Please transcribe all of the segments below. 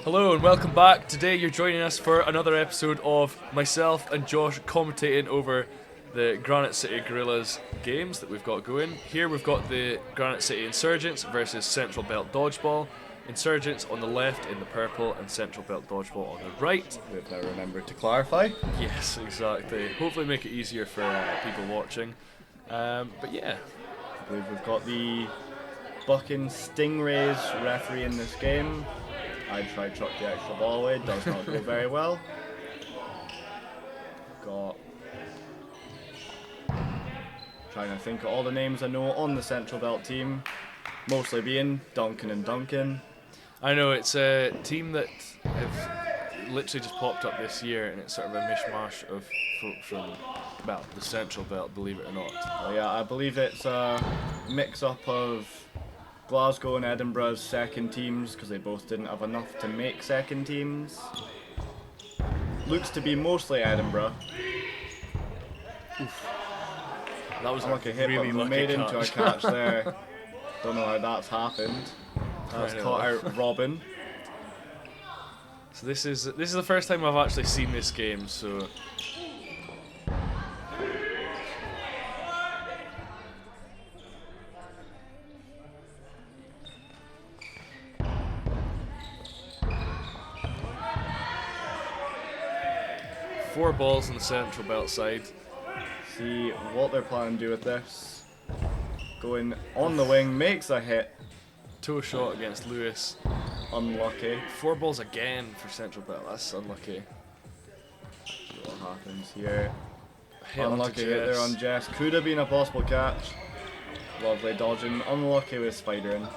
Hello and welcome back. Today you're joining us for another episode of myself and Josh commentating over the Granite City Gorillas games that we've got going. Here we've got the Granite City Insurgents versus Central Belt Dodgeball. Insurgents on the left in the purple and Central Belt Dodgeball on the right. We've now remembered to clarify. Yes, exactly. Hopefully make it easier for people watching. But yeah. I believe we've got the Bucking Stingrays referee in this game. I tried to chuck the extra ball away, does not go very well. Got trying to think of all the names I know on the Central Belt team, mostly being Duncan and Duncan. I know it's a team that have literally just popped up this year, and it's sort of a mishmash of folk from, well, the Central Belt, believe it or not. Oh yeah, I believe it's a mix-up of Glasgow and Edinburgh's second teams, because they both didn't have enough to make second teams. Looks to be mostly Edinburgh. Oof. That was Unlucky a hit, really but lucky made catch. into a catch there. Don't know how that's happened. That's I know. caught out Robin. So this is the first time I've actually seen this game, so four balls on the Central Belt side. See what they're planning to do with this. Going on the wing, makes a hit. Toe shot against Lewis. Unlucky. Four balls again for Central Belt. That's unlucky. See what happens here. Hit onto Unlucky hit there Jess. on Jess. Could have been a possible catch. Lovely dodging. Unlucky with spidering.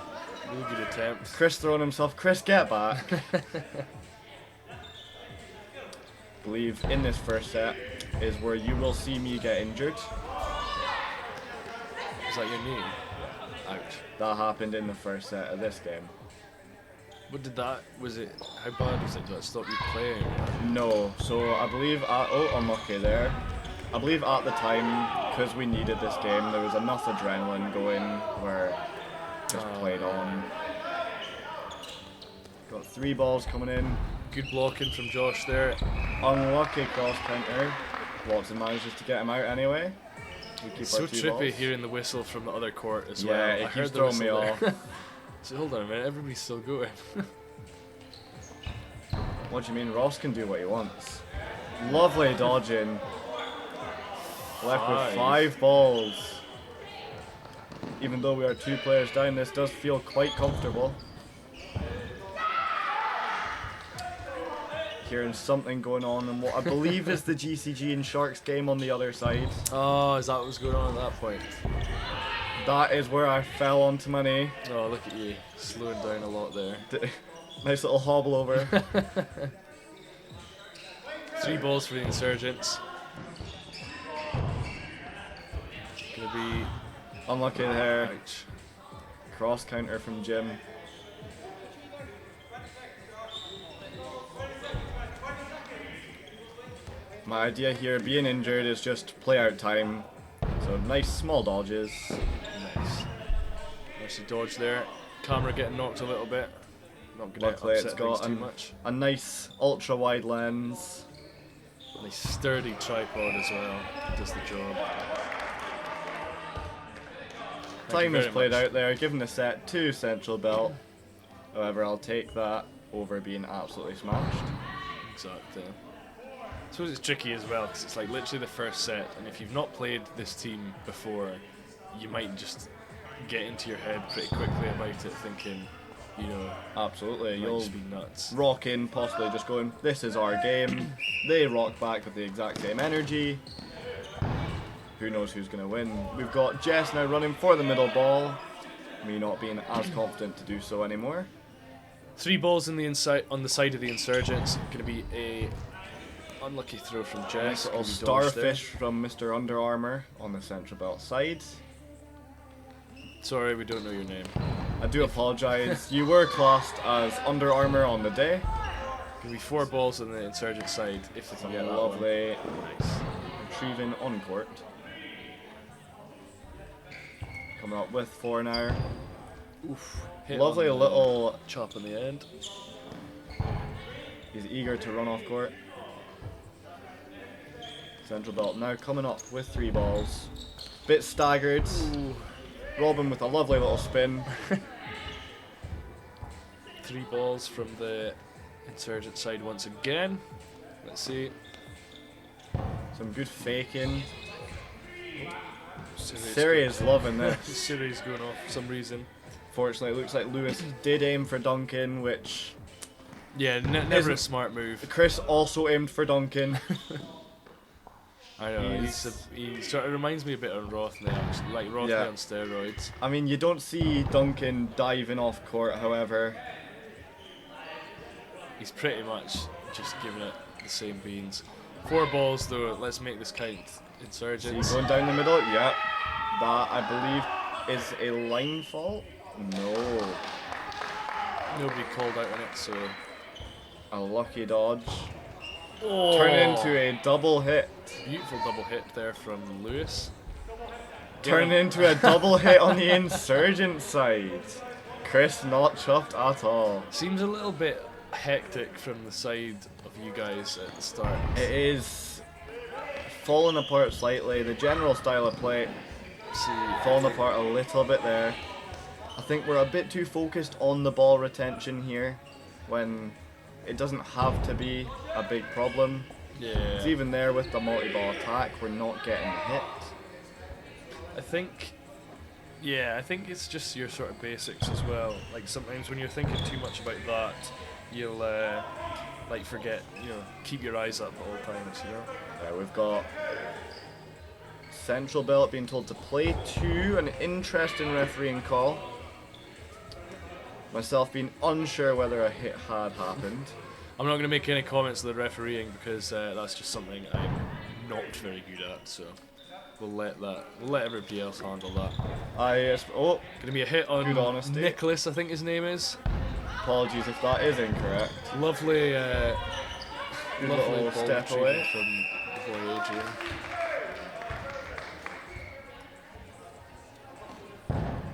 Really good attempt. Chris throwing himself. Chris, get back. Believe in this first set is where you will see me get injured. Is that your knee? Ouch. That happened in the first set of this game. What did that, was it, how bad was it? Did that stop you playing? No, so I believe unlucky there. I believe at the time, because we needed this game, there was enough adrenaline going where just played on. Got three balls coming in. Good blocking from Josh there. Unlucky cross counter. Watson manages to get him out anyway. We keep It's our so two trippy balls. hearing the whistle from the other court as Yeah, well. it I keeps heard the throwing me whistle there. off. So hold on a minute, everybody's still going. What do you mean? Ross can do what he wants. Lovely dodging. Left with 5 balls. Even though we are 2 players down, this does feel quite comfortable. Hearing something going on in what I believe is the GCG and Sharks game on the other side. Oh, is that what was going on at that point? That is where I fell onto my knee. Oh, look at you, slowing down a lot there. Nice little hobble over. 3 balls for the Insurgents. Gonna be Unlucky there. ouch. Cross counter from Jim. My idea here, being injured, is just play out time. So nice small dodges. Nice. Nice dodge there. Camera getting knocked a little bit. Not gonna Luckily it's upset things got too much. a nice ultra wide lens. Nice sturdy tripod as well. Does the job. Thank Time you is very played much. out there, giving the set to Central Belt. However, I'll take that over being absolutely smashed. Exactly. I suppose it's tricky as well because it's like literally the first set, and if you've not played this team before, you might just get into your head pretty quickly about it, thinking, you know, Absolutely, it might you'll just be nuts. rock in, possibly just going, this is our game. They rock back with the exact same energy. Who knows who's going to win. We've got Jess now running for the middle ball. Me not being as confident to do so anymore. 3 balls on the side of the Insurgents. Going to be a unlucky throw from Nice Jess. little Can be dodged there. starfish from Mr. Under Armour on the Central Belt side. Sorry, we don't know your name. I do apologise. You were classed as Under Armour on the day. Going to be 4 balls on the Insurgent side if they can get that Lovely one. Nice. retrieving on court. Coming up with 4 now. Oof. Hit Lovely on the little chop in the end. He's eager to run off court. Central belt now coming up with 3 balls. Bit staggered. Ooh. Robin with a lovely little spin. 3 balls from the Insurgent side once again. Let's see. Some good faking. Siri's Siri is loving this. Siri's going off for some reason. Fortunately, it looks like Lewis did aim for Duncan, which Yeah, never a smart move. Chris also aimed for Duncan. I know, he sort of reminds me a bit of Rothney, actually, like Rothney Yeah. on steroids. I mean, you don't see Duncan diving off court, however. He's pretty much just giving it the same beans. 4 balls though, let's make this count. Insurgents. See, going down the middle, yeah. That, I believe, is a line fault? No. Nobody called out on it, so... A lucky dodge. Oh, Turn into a double hit. beautiful double hit there from Lewis. Turn into a double hit on the Insurgent side. Chris not chuffed at all. Seems a little bit hectic from the side of you guys at the start. It is falling apart slightly. The general style of play See, falling apart a little bit there. I think we're a bit too focused on the ball retention here when it doesn't have to be a big problem. yeah. It's even there with the multi-ball attack, we're not getting hit. I think it's just your sort of basics as well. Like sometimes when you're thinking too much about that, you'll like forget, keep your eyes up at all times, We've got Central Belt being told to play 2, an interesting refereeing call. Myself being unsure whether a hit had happened. I'm not going to make any comments on the refereeing because that's just something I'm not very good at. So we'll let everybody else handle that. Oh, Gonna be a hit on Good honesty. Nicholas, I think his name is. apologies if that is incorrect. Lovely, Good lovely little ball step retrieval away. from the boy Adrian.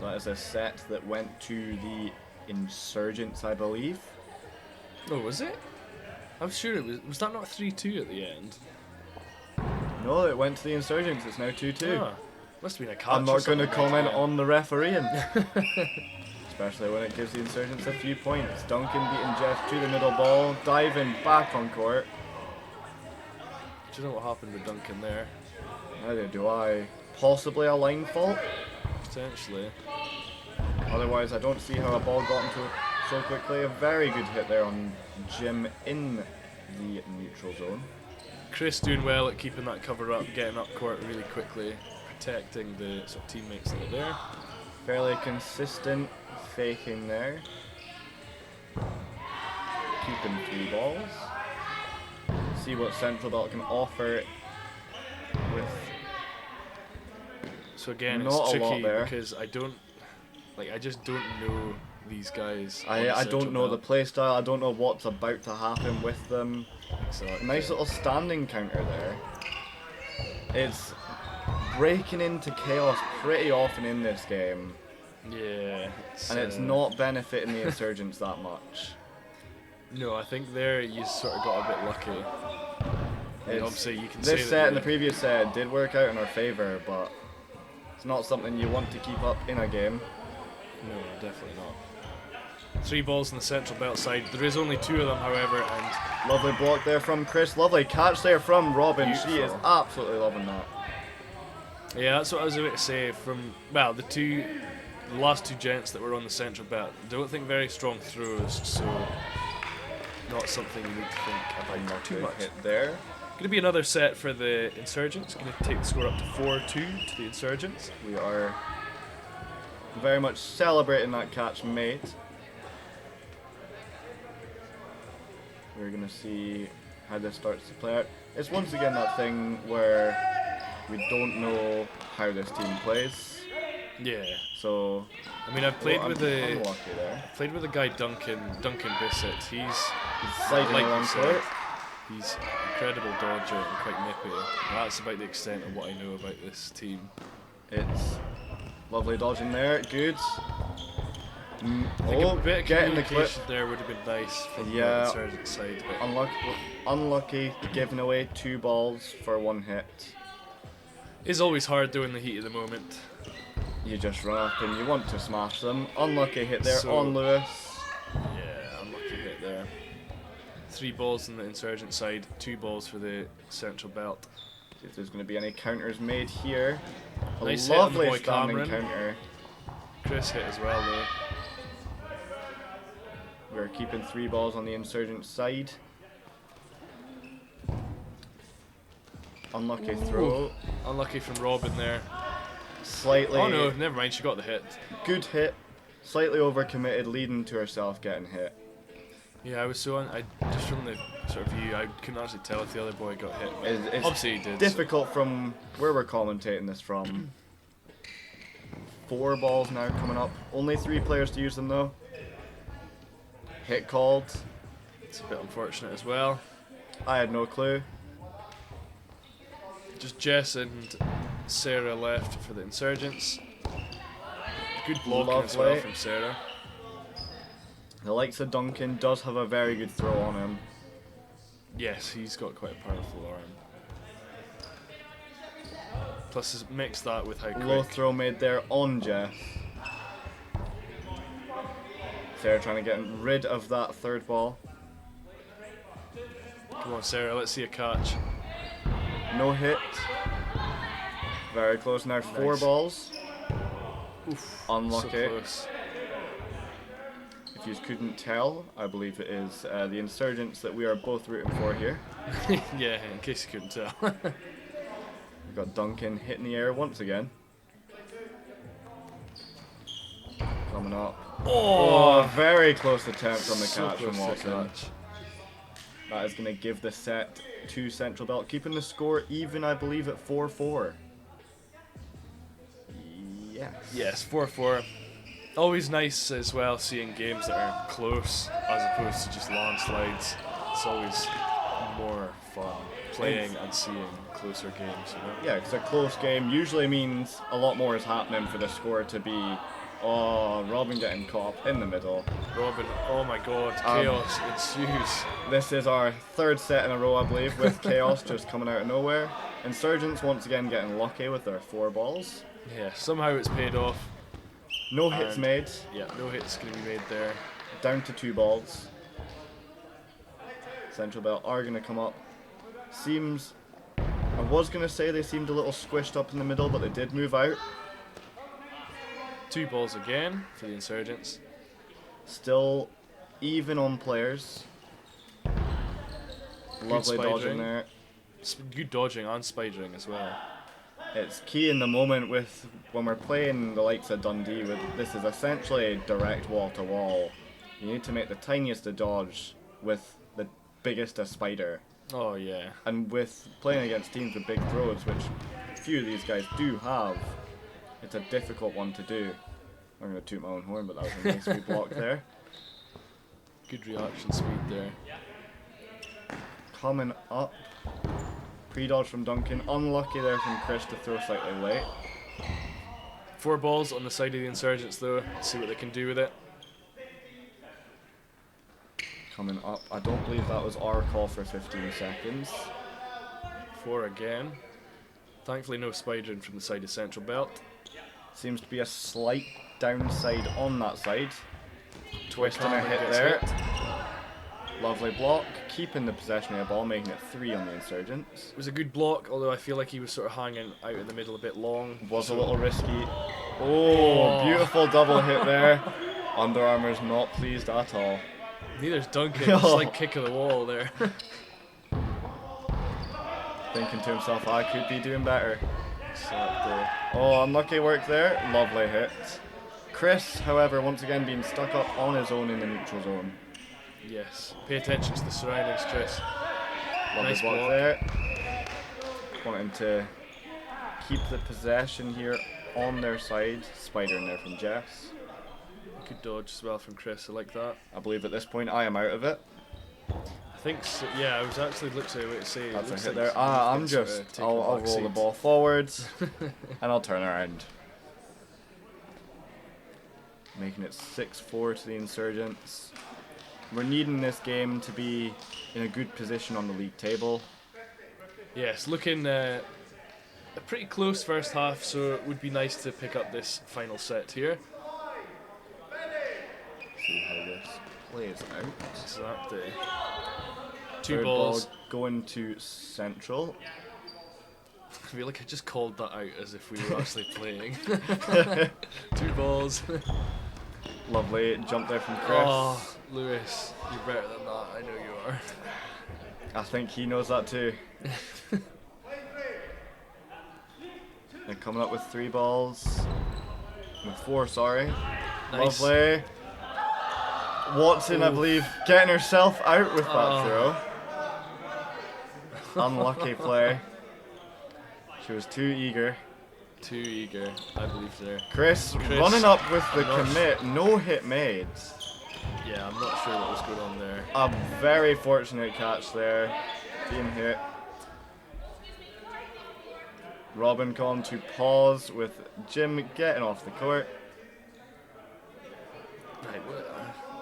That is a set that went to the Insurgents, I believe. Oh, was it? I'm sure it was. Was that not 3-2 at the end? No, it went to the Insurgents. It's now 2-2. Ah, must have been a catch. I'm or not going to something comment like that. on the refereeing. Especially when it gives the Insurgents a few points. Duncan beating Jeff to the middle ball, diving back on court. Do you know what happened with Duncan there? Neither do I. Possibly a line fault. Potentially. Otherwise, I don't see how a ball got into it so quickly. A very good hit there on Jim in the neutral zone. Chris doing well at keeping that cover up, getting up court really quickly, protecting the sort of teammates that are there. Fairly consistent faking there. Keeping 3 balls. See what Central Belt can offer with. So again, Not it's a lot tricky there. because I just don't know these guys. on I Central don't know the Belt. play style. I don't know what's about to happen with them. Exactly. Nice little standing counter there. It's breaking into chaos pretty often in this game, Yeah. and it's not benefiting the Insurgents that much. No, I think there you sort of got a bit lucky. I mean, It's- obviously, you can say This that set and the the- previous set did work out in our favour, but it's not something you want to keep up in a game. No, definitely not. 3 balls on the Central Belt side. There is only 2 of them, however, and Lovely block there from Chris. Lovely catch there from Robin. She is Beautiful. absolutely loving that. yeah, that's what I was about to say. From the last 2 gents that were on the Central Belt, don't think very strong throws, so not something you need to think about too Good much. hit there. Going to be another set for the Insurgents. Going to take the score up to 4-2 to the Insurgents. We are very much celebrating that catch made. We're going to see how this starts to play out. It's once again that thing where we don't know how this team plays. Yeah. So I mean, I've played I'm with the unlucky there. guy Duncan Bissett. He's He's sliding like along you said, court. he's an incredible dodger and quite nippy. And that's about the extent of what I know about this team. It's lovely dodging there. Good. I think a bit of getting the clip. communication there would have been nice from the Yeah. Insurgent side. But Unlucky giving away 2 balls for 1 hit. it's always hard doing the heat of the moment. You just run up and you want to smash them. Unlucky hit there So- on Lewis. Yeah, unlucky hit there. 3 balls on the Insurgent side, 2 balls for the Central Belt. See if there's going to be any counters made here. A Nice hit on the lovely boy standing Cameron. counter. Chris hit as well though. We're keeping 3 balls on the Insurgent side. Unlucky throw. Unlucky from Robin there. Slightly Oh no, never mind, she got the hit. good hit. Slightly overcommitted, leading to herself getting hit. Yeah, I was so just from the sort of view, I couldn't actually tell if the other boy got hit. But It's obviously he did. difficult from where we're commentating this from. 4 balls now coming up. Only 3 players to use them though. Hit called. So it's a bit unfortunate as well. I had no clue. Just Jess and Sarah left for the Insurgents. Good blocking as well Lovely. from Sarah. The likes of Duncan does have a very good throw on him. Yes, he's got quite a powerful arm. Plus, mix that with how Low quick. throw made there on Jess. Sarah trying to get rid of that 3rd ball. Come on, Sarah, let's see a catch. No hit. Very close now. 4 Nice. balls. Oof, Unlucky. so close. If you couldn't tell, I believe it is the Insurgents that we are both rooting for here. Yeah, in case you couldn't tell. We've got Duncan hitting the air once again. Coming up. Oh, very close attempt on the So catch from close to Watson. catch. That is going to give the set to Central Belt, keeping the score even, I believe, at 4-4. Yes. Yes, 4-4. Always nice as well seeing games that are close as opposed to just landslides. It's always more fun playing and seeing closer games, you know? Yeah, because a close game usually means a lot more is happening for the score to be, oh, Robin getting caught up in the middle. Robin, oh my god, chaos ensues. This is our 3rd set in a row, I believe, with chaos just coming out of nowhere. Insurgents once again getting lucky with their 4 balls. Yeah, somehow it's paid off. No hits And- made. Yeah, no hits going to be made there. Down to 2 balls. Central Belt are going to come up. Seems, I was going to say they seemed a little squished up in the middle, but they did move out. 2 balls again for the Insurgents. Still even on players. Lovely dodging spidering. there. Good dodging and spidering as well. It's key in the moment with when we're playing the likes of Dundee. With this is essentially direct wall to wall. You need to make the tiniest of dodge with the biggest of spider. Oh yeah. And with playing against teams with big throws, which few of these guys do have, it's a difficult one to do. I'm going to toot my own horn, but that was a nice wee block there. Good reaction speed there. Coming up, pre-dodge from Duncan. Unlucky there from Chris to throw slightly late. 4 balls on the side of the Insurgents though. See what they can do with it. Coming up, I don't believe that was our call for 15 seconds. 4 again. Thankfully no spidering from the side of Central Belt. Seems to be a slight downside on that side. Twisting a Cameron hit gets there. hit. Lovely block, keeping the possession of the ball, making it 3 on the Insurgents. It was a good block, although I feel like he was sort of hanging out in the middle a bit long. Was a So- little risky. Oh, beautiful double hit there. Under Armour's not pleased at all. Neither's Duncan, just like kick of the wall there. Thinking to himself, I could be doing better. Exactly. Oh, unlucky work there. Lovely hit. Chris, however, once again being stuck up on his own in the neutral zone. Yes. Pay attention to the surroundings, Chris. Lovely Nice block block. there. Wanting to keep the possession here on their side. Spider in there from Jess. Good dodge as well from Chris, I like that. I believe at this point I am out of it. I think so, yeah, I was actually looking to say That's a looks hit like there. I'm he's sort just, of taking I'll the roll back the seat. ball forwards and I'll turn around. making it 6-4 to the Insurgents. We're needing this game to be in a good position on the league table. Yes, looking a pretty close first half, so it would be nice to pick up this final set here. See how this plays out. Exactly. Two Third balls. ball going to Central. I feel like I just called that out as if we were actually playing. 2 balls. Lovely jump there from Chris. Oh, Lewis, you're better than that. I know you are. I think he knows that too. They're coming up with 3 balls. With 4, sorry. Nice. Lovely. Watson, I believe, getting herself out with that throw. Unlucky play. She was too eager. Too eager, I believe there. Chris running up with the commit. No hit made. Yeah, I'm not sure what was going on there. A very fortunate catch there. Being hit. Robin gone to pause with Jim getting off the court. Right,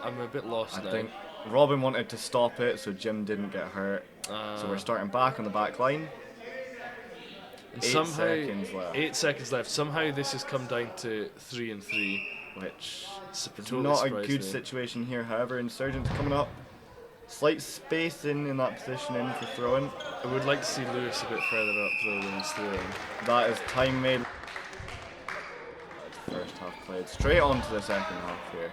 I'm a bit lost I now. think Robin wanted to stop it so Jim didn't get hurt. So we're starting back on the back line. And 8 seconds left. 8 seconds left. Somehow this has come down to 3 and 3. Which is Totally not a surprised good me. situation here. However, Insurgents coming up. Slight spacing in that position in for throwing. I would like to see Lewis a bit further up though when he's throwing. That is time made. First half played straight on to the second half here.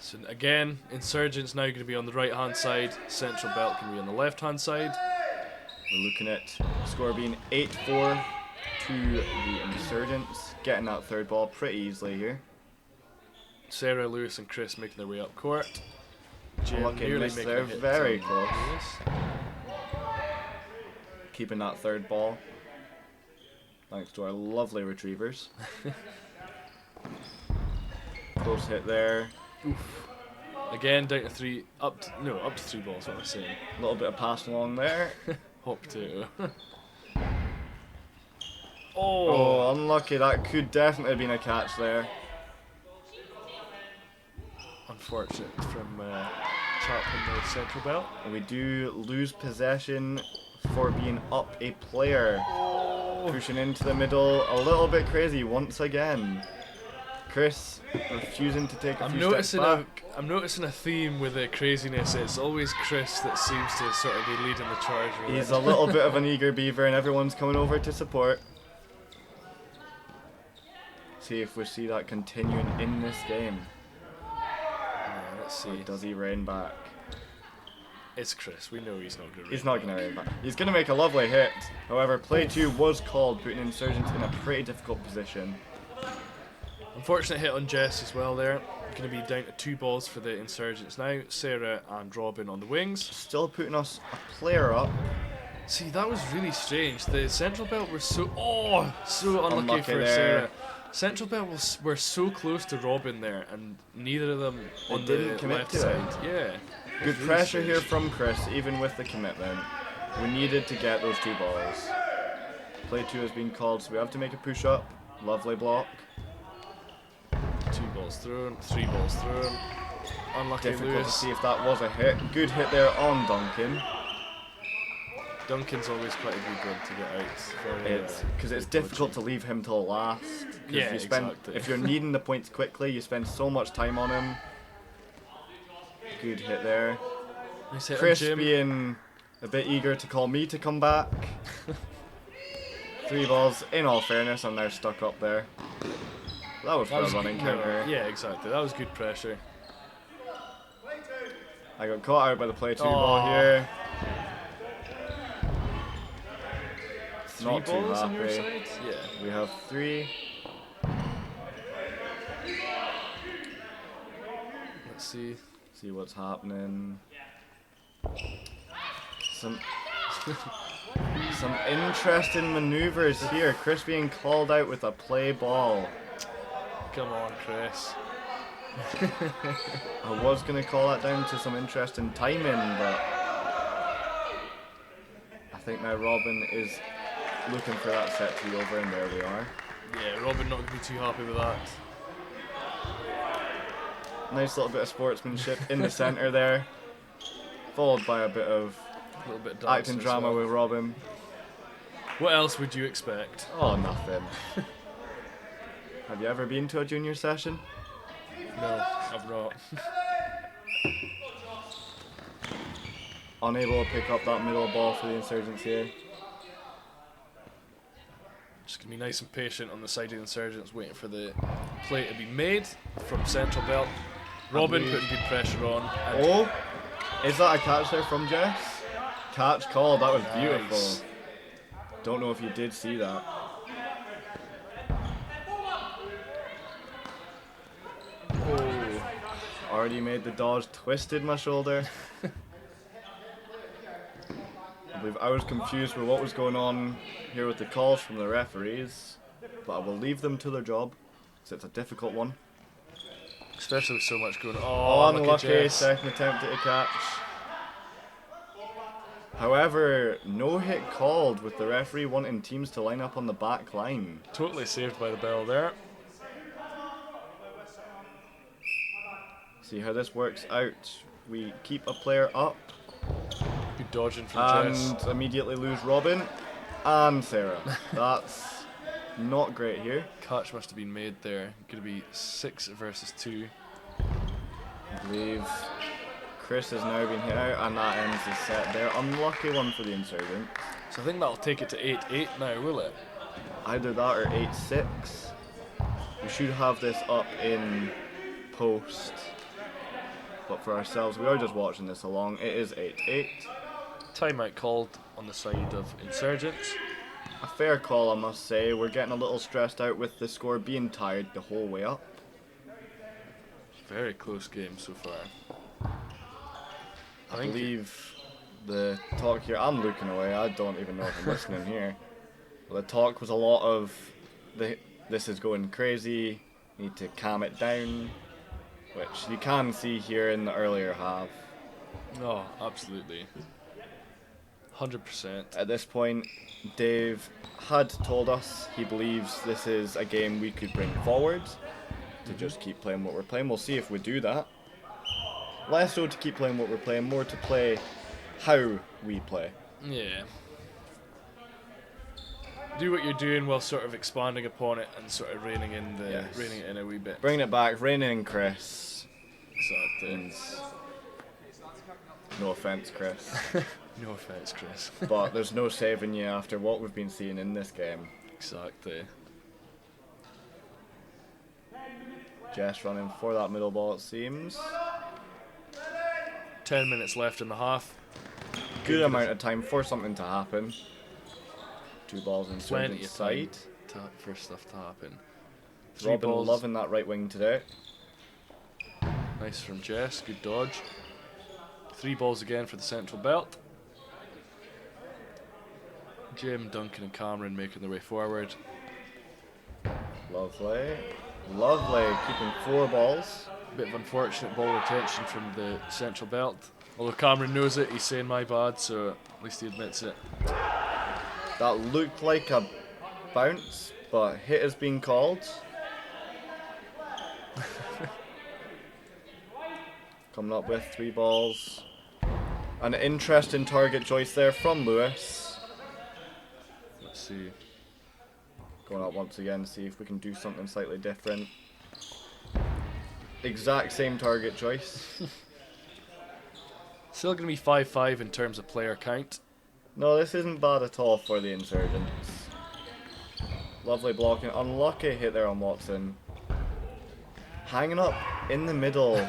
So again, Insurgents now going to be on the right hand side. Central Belt can be on the left hand side. We're looking at score being 8-4 to the Insurgents. Getting that third ball pretty easily here. Sarah, Lewis, and Chris making their way up court. Jim Unlucky nearly miss making there, a hit very on close. Lewis. Keeping that third ball. Thanks to our lovely retrievers. Close hit there. Oof. Again, down to 3, up to 3 balls. What am I saying? A little bit of pass along there. Hot potato. Oh, unlucky. That could definitely have been a catch there. Unfortunate from Chap in the Central Belt. And we do lose possession for being up a player. Pushing into the middle. A little bit crazy once again. Chris refusing to take a few steps back. I'm noticing a theme with the craziness. It's always Chris that seems to sort of be leading the charge. Really. He's a little bit of an eager beaver and everyone's coming over to support. See if we see that continuing in this game. Yeah, let's see. Or does he rein back? It's Chris. We know he's not going to. He's not going to rein back. He's going to make a lovely hit. However, play 2 was called, putting Insurgents in a pretty difficult position. Unfortunate hit on Jess as well there. Going to be down to 2 balls for the Insurgents now. Sarah and Robin on the wings. Still putting us a player up. See, that was really strange. The Central Belt were so unlucky for there. Sarah. Central Belt were so close to Robin there, and neither of them on didn't the commit left to it. side. Yeah. Good Really pressure strange. here from Chris, even with the commitment. We needed to get those 2 balls. Play 2 has been called, so we have to make a push up. Lovely block. 2 balls thrown, 3 balls thrown. Unlucky Difficult to Lewis. see if that was a hit. Good hit there on Duncan. Duncan's always quite a good one to get out. It's because it's difficult to leave him till last. 'Cause Yeah, you spend, exactly. If you're needing the points quickly, you spend so much time on him. Good hit there. Nice hit on Chris Jim. being a bit eager to call me to come back. 3 balls. In all fairness, I'm now stuck up there. That was for a running good, counter. Yeah, exactly. That was good pressure. I got caught out by the play 2 Aw. ball here. 3 Not too balls on your happy. side? Yeah. We have 3. Let's see. See what's happening. Some interesting maneuvers here. Chris being called out with a play ball. Come on, Chris. I was going to call that down to some interesting timing, but I think now Robin is looking for that set to be over, and there we are. Yeah, Robin not going to be too happy with that. Nice little bit of sportsmanship in the centre there. Followed by a bit of A little bit of acting dance as drama well. with Robin. What else would you expect? Oh, nothing. Have you ever been to a junior session? No, I've not. Unable to pick up that middle ball for the Insurgents here. Just gonna be nice and patient on the side of the Insurgents, waiting for the play to be made from central belt. Robin putting good pressure on. And Oh, is that a catch there from Jess? Catch call, that was beautiful. Nice. Don't know if you did see that. oh, Already made the dodge, twisted my shoulder. I believe I was confused with what was going on here with the calls from the referees, but I will leave them to their job, because it's a difficult one. especially with so much going on. Oh, Oh, unlucky, Jess. second attempt at a catch. However, no hit called with the referee wanting teams to line up on the back line. Totally saved by the bell there. See how this works out. We keep a player up Good dodging from Jess. and immediately lose Robin and Sarah. That's not great here. Catch must have been made there. Gonna be 6 versus 2. I believe Chris has now been hit out and that ends the set there. Unlucky one for the Insurgents. So I think that'll take it to 8-8 now, will it? Either that or 8-6. We should have this up in post. But for ourselves, we are just watching this along. It is 8-8. Timeout called on the side of Insurgents. A fair call, I must say. We're getting a little stressed out with the score being tied the whole way up. Very close game so far. I believe the talk here, I'm looking away, I don't even know if I'm listening here. But the talk was a lot of, this is going crazy, need to calm it down, which you can see here in the earlier half. Oh, absolutely. 100%. At this point, Dave had told us he believes this is a game we could bring forward to just keep playing what we're playing. We'll see if we do that. Less so to keep playing what we're playing, more to play how we play. Yeah. Do what you're doing while sort of expanding upon it and sort of reining it in a wee bit. Bringing it back, reining in Chris. Exactly. And no offense, Chris, No offense, Chris. but there's no saving you after what we've been seeing in this game. Exactly. Jess running for that middle ball, it seems. 10 minutes left in the half. Good amount of time for something to happen. 2 balls in Plenty Insurgents of side. time for stuff to happen. 3 Robin balls. loving that right wing today. Nice from Jess. Good dodge. 3 balls again for the central belt. Jim, Duncan and Cameron making their way forward. Lovely. Lovely. Keeping 4 balls. Bit of unfortunate ball retention from the central belt. Although Cameron knows it, he's saying my bad, so at least he admits it. That looked like a bounce, but hit has been called. Coming up with 3 balls. An interesting target choice there from Lewis. Let's see. Going up once again to see if we can do something slightly different. Exact same target choice. Still going to be 5-5 in terms of player count. No, this isn't bad at all for the Insurgents. Lovely blocking. Unlucky hit there on Watson. Hanging up in the middle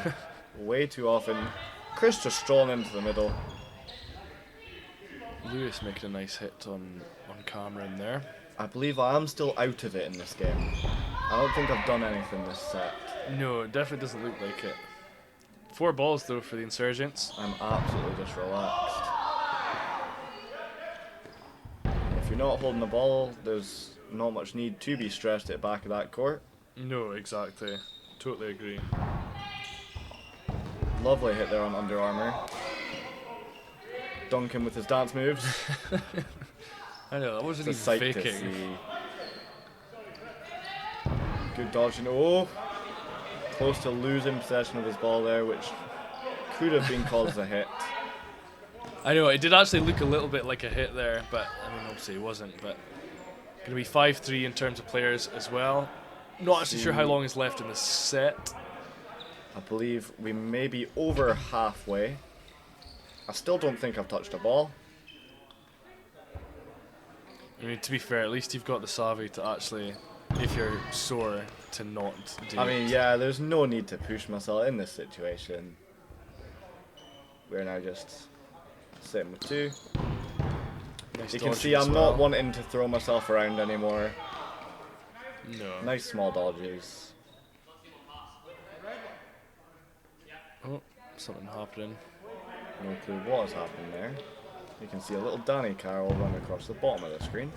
way too often. Chris just strolling into the middle. Lewis making a nice hit on Cameron there. I believe I am still out of it in this game. I don't think I've done anything this set. No, it definitely doesn't look like it. 4 balls though for the Insurgents. I'm absolutely just relaxed. If you're not holding the ball, there's not much need to be stressed at the back of that court. No, exactly. Totally agree. Lovely hit there on Under Armour. Duncan with his dance moves. I know, that wasn't It's a even sight to faking. see. Good dodging. Oh! Close to losing possession of his ball there, which could have been called as a hit. I know, it did actually look a little bit like a hit there, but I mean, obviously it wasn't. But going to be 5-3 in terms of players as well. Not actually sure how long is left in the set. I believe we may be over halfway. I still don't think I've touched a ball. I mean, to be fair, at least you've got the savvy to actually, if you're sore, to not do I mean, yeah, there's no need to push myself in this situation. We're now just sitting with 2. Nice You can dodging see as I'm well. not wanting to throw myself around anymore. No. Nice small dodges. Oh, something happening. No clue what has happened there. You can see a little Danny Carroll run across the bottom of the screen.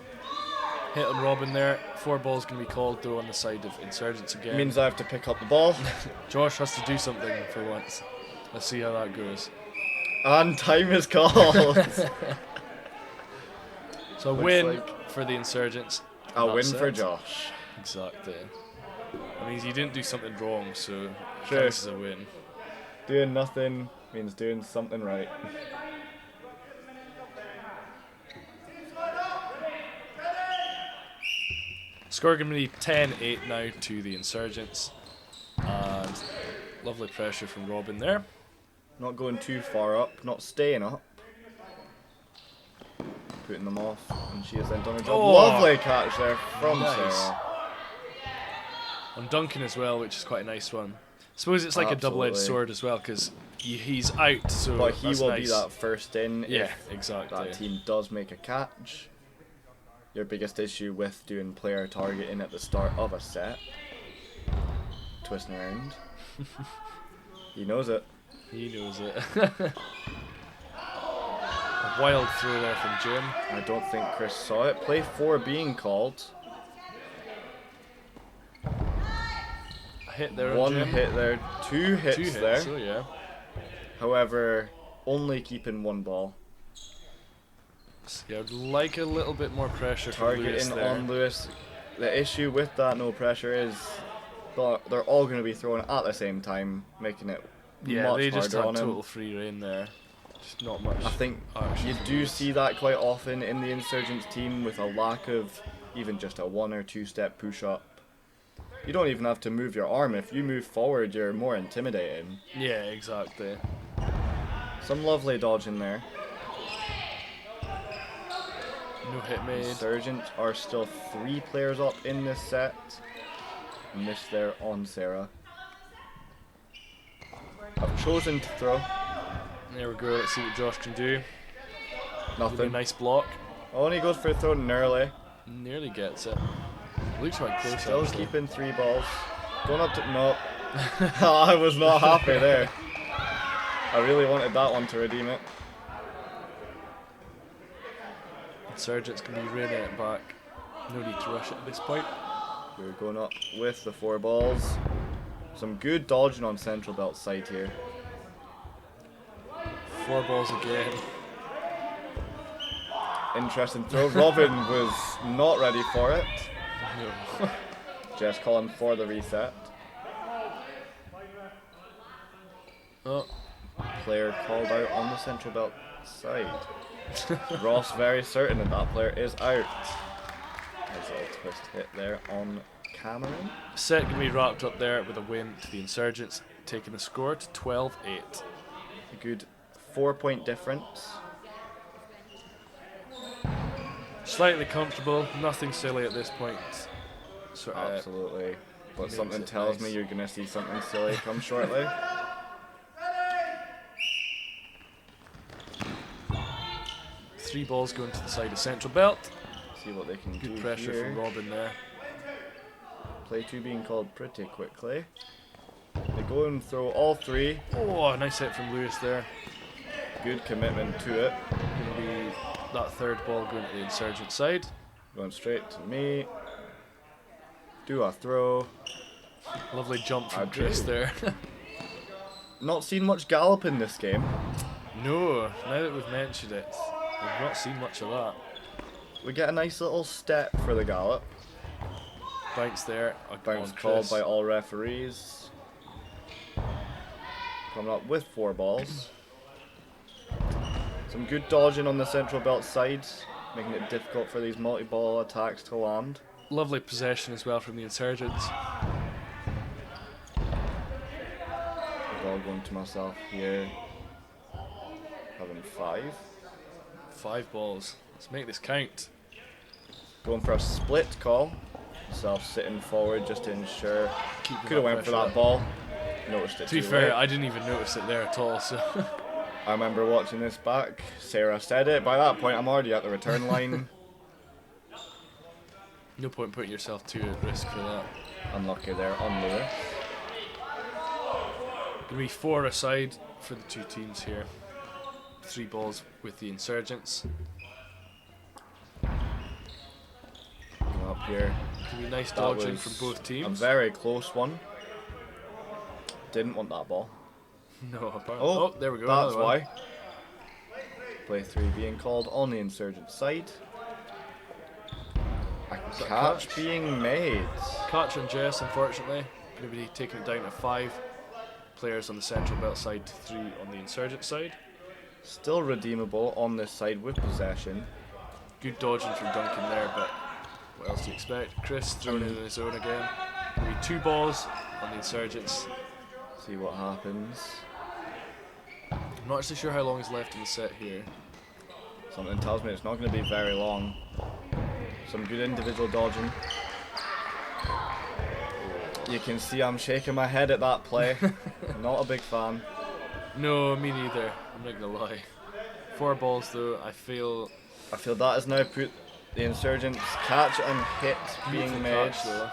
Hit on Robin there. 4 balls going to be called though on the side of Insurgents again. Means I have to pick up the ball. Josh has to do something for once. Let's see how that goes. And time is called. So a Looks win like for the Insurgents. a That win set. for Josh. Exactly. That means you didn't do something wrong, so Sure. this is a win. Doing nothing means doing something right. Score going to be 10-8 now to the Insurgents. And lovely pressure from Robin there. Not going too far up, not staying up. Putting them off, and she has then done her job. Oh, Lovely catch there from nice. Sarah. On Duncan as well, which is quite a nice one. I suppose it's like a double-edged Absolutely. sword as well, because he's out, so But he that's will nice. be that first in Yeah, if exactly. that team does make a catch. Your biggest issue with doing player targeting at the start of a set. Twisting around. He knows it. He knows it. A wild throw there from Jim. I don't think Chris saw it. Play 4 being called. A hit there on 1 Jim. hit there, 2 hits, 2 hits, there. so yeah. However, only keeping 1 ball. Yeah, I'd like a little bit more pressure from Lewis Targeting there. on Lewis. The issue with that no pressure is they're all going to be thrown at the same time, making it Yeah, much they just harder had on him. total free reign there. Just not much. I think action you from do Lewis. see that quite often in the Insurgents team with a lack of even just a 1 or 2 step push up. You don't even have to move your arm. If you move forward, you're more intimidating. Yeah, exactly. Some lovely dodge in there. No hit made. Insurgents are still 3 players up in this set. Miss there on Sarah. I've chosen to throw. There we go. Let's see what Josh can do. Really Nothing. nice block. Only goes for throwing early. Nearly gets it. Looks quite close. Still actually. keeping 3 balls. Going up to no. I was not happy there. I really wanted that one to redeem it. Insurgents can be reining it back. No need to rush it at this point. We're going up with the 4 balls. Some good dodging on central belt side here. 4 balls again. Interesting throw. Robin was not ready for it. No. Jess calling for the reset. Oh, Player called out on the central belt side. Ross very certain that that player is out. Nice little twist hit there on Cameron. set can be wrapped up there with a win to the Insurgents, taking the score to 12-8. A good 4-point difference. Slightly comfortable, nothing silly at this point. So, Absolutely. But makes something it tells nice. me you're going to see something silly come shortly. 3 balls going to the side of central belt. See what they can do Good pressure here. from Robin there. Play 2 being called pretty quickly. They go and throw all 3. Oh, nice hit from Lewis there. Good commitment to it. Going to be that 3rd ball going to the Insurgent side. Going straight to me. Do a throw. Lovely jump I from Chris do. there. Not seen much gallop in this game. No, now that we've mentioned it, we've not seen much of that. We get a nice little step for the gallop. Bounce there. Bounce on called Chris. by all referees. coming up with 4 balls. Some good dodging on the central belt side, making it difficult for these multi-ball attacks to land. Lovely possession as well from the Insurgents. Ball going to myself here. Having 5. 5 balls. Let's make this count. Going for a split call. Myself sitting forward just to ensure. Keeping Could have went for that ball. Noticed it To be too fair, late. I didn't even notice it there at all, so... I remember watching this back. Sarah said it. By that point, I'm already at the return line. No point putting yourself too at risk for that. Unlucky there on Lewis. Gonna be 4 aside for the 2 teams here. 3 balls with the Insurgents. Up here. Gonna be nice That dodging was from both a teams. very close one. Didn't want that ball. No, apparently. Oh, Oh, there we go. That's another one. why. Play 3 being called on the Insurgent side. A that catch catch? being made. Catch on Jess, unfortunately. Gonna be taking it down to 5 players on the central belt side, 3 on the Insurgent side. Still redeemable on this side with possession. Good dodging from Duncan there, but what else do you expect? Chris throwing it in his zone again. Gonna be 2 balls on the Insurgents. See what happens. I'm not actually sure how long is left in the set here. Something tells me it's not going to be very long. Some good individual dodging. You can see I'm shaking my head at that play. Not a big fan. No, me neither. I'm not gonna lie. 4 balls though. I feel that has now put the Insurgents catch and hit being beautiful made. catch, though.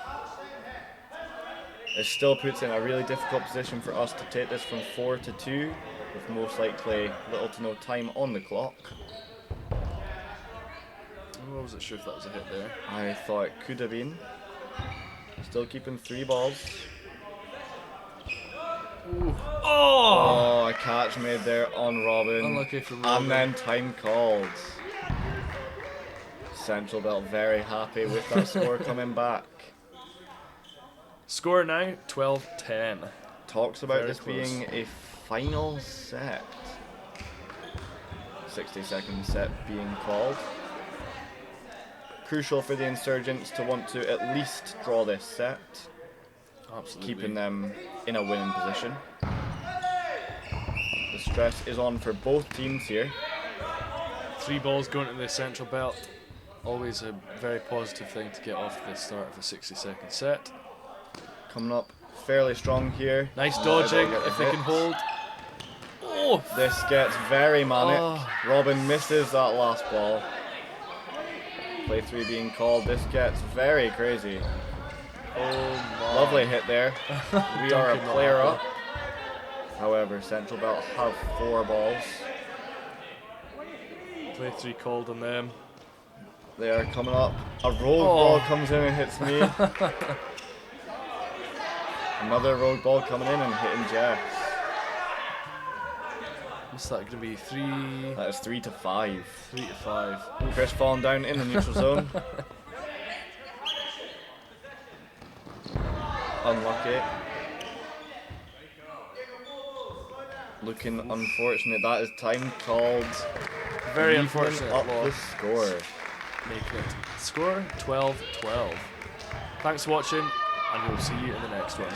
It still puts in a really difficult position for us to take this from 4 to 2, with most likely little to no time on the clock. I wasn't sure if that was a hit there. I thought it could have been. Still keeping 3 balls. Ooh. Oh! Oh, a catch made there on Robin. Unlucky for Robin. And then time called. Central Belt very happy with that score coming back. Score now 12-10. Talks about Very this close. being a final set. 60-second set being called. Crucial for the Insurgents to want to at least draw this set, Absolutely. keeping them in a winning position. The stress is on for both teams here. 3 balls going to the central belt. Always a very positive thing to get off the start of a 60-second set. Coming up fairly strong here. Nice Now dodging they'll get if the they hit. can hold. Oh! This gets very manic. Oh. Robin misses that last ball. Play 3 being called. This gets very crazy. Oh my. Lovely hit there. We are a Duncan not player happy. up. However, Central Belt have 4 balls. Play 3 called on them. They are coming up. A rogue Oh. ball comes in and hits me. Another rogue ball coming in and hitting Jeff. What's that going to be? 3 That is 3 to 5. to 5. Chris falling down in the neutral zone. Unlucky. Looking unfortunate. That is time called. Very Leaving unfortunate up the loss. score. Making it. Score 12-12. Thanks for watching, and we'll see you in the next one.